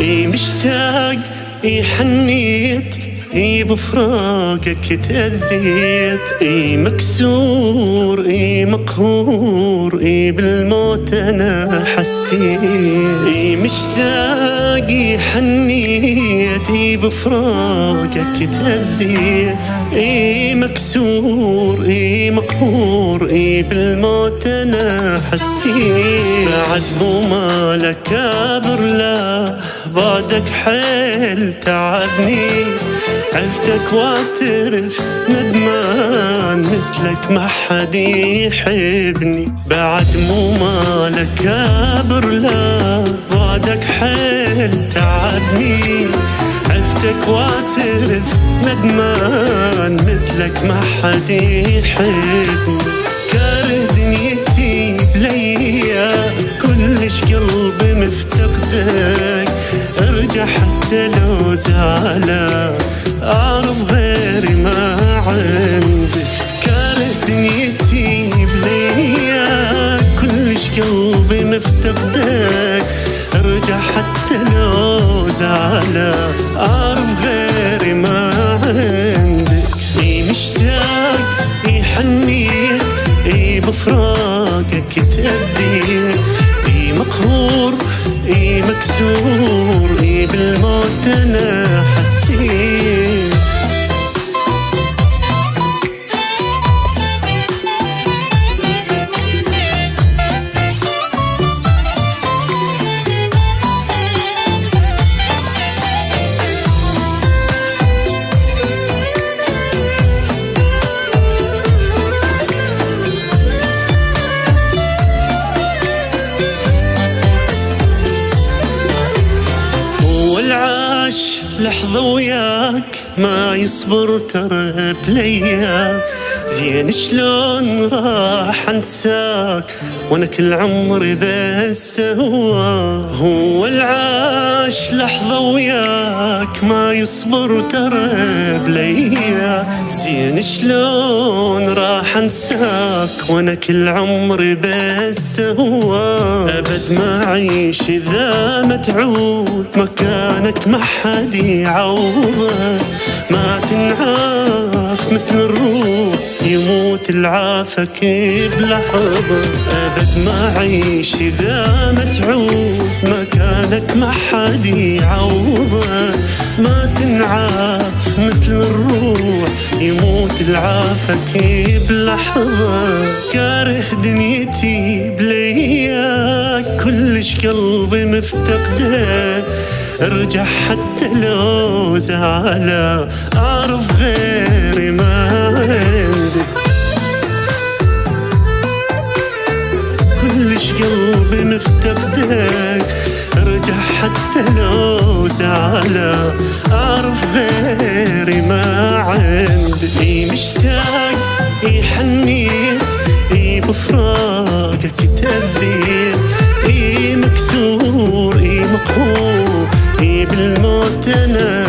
مشتاق حنيت بفراقك تأذيت مكسور مقهور بالموت أنا حسيت مشتاق حنيت بفراقك تأذيت مكسور مقهور بالموت أنا حسيت بعد مو مالك كابر لا بعدك حيل تعبني عفتك واعترف ندمان مثلك ما حد يحبني بعد مو مالك كابر لا بعدك حيل تعبني عفتك واعترف ندمان مثلك ما حد يحبني كاره دنيتي بليا كلش قلبي مفتقدك ارجع حتى لو زعلان أعرف غيري ما عندك كاره دنيتي بليا كلش قلبي مفتقدك ارجع حتى لو زعلان أعرف غيري ما عندك مشتاق حنيت بفراقك تأذيت مقهور مكسور بالموت أنا حسيت لحظة وياك ما يصبر ترى بليا زين شلون راح انساك وانا كل عمري بس هو العاش لحظة وياك ما يصبر ترى بليا زين شلون راح انساك وانا كل عمري بس ابد ما اعيش اذا ما تعود مكانك ما حد يعوضه ما تنعاف مثل الروح يموت العافك بلحظة أبد ما أعيش إذا ما تعود مكانك ما حد يعوضه ما تنعاف مثل الروح يموت العافك بلحظة كاره دنيتي بلياك كلش قلبي مفتقده ارجع حتى لو زعلان أعرف غيري ما عندك كلش قلبي مفتقدك ارجع حتى لو زعلان أعرف غيري ما عندك مشتاق حنيت بفراقك تأذيت مكسور مقهور بالموت أنا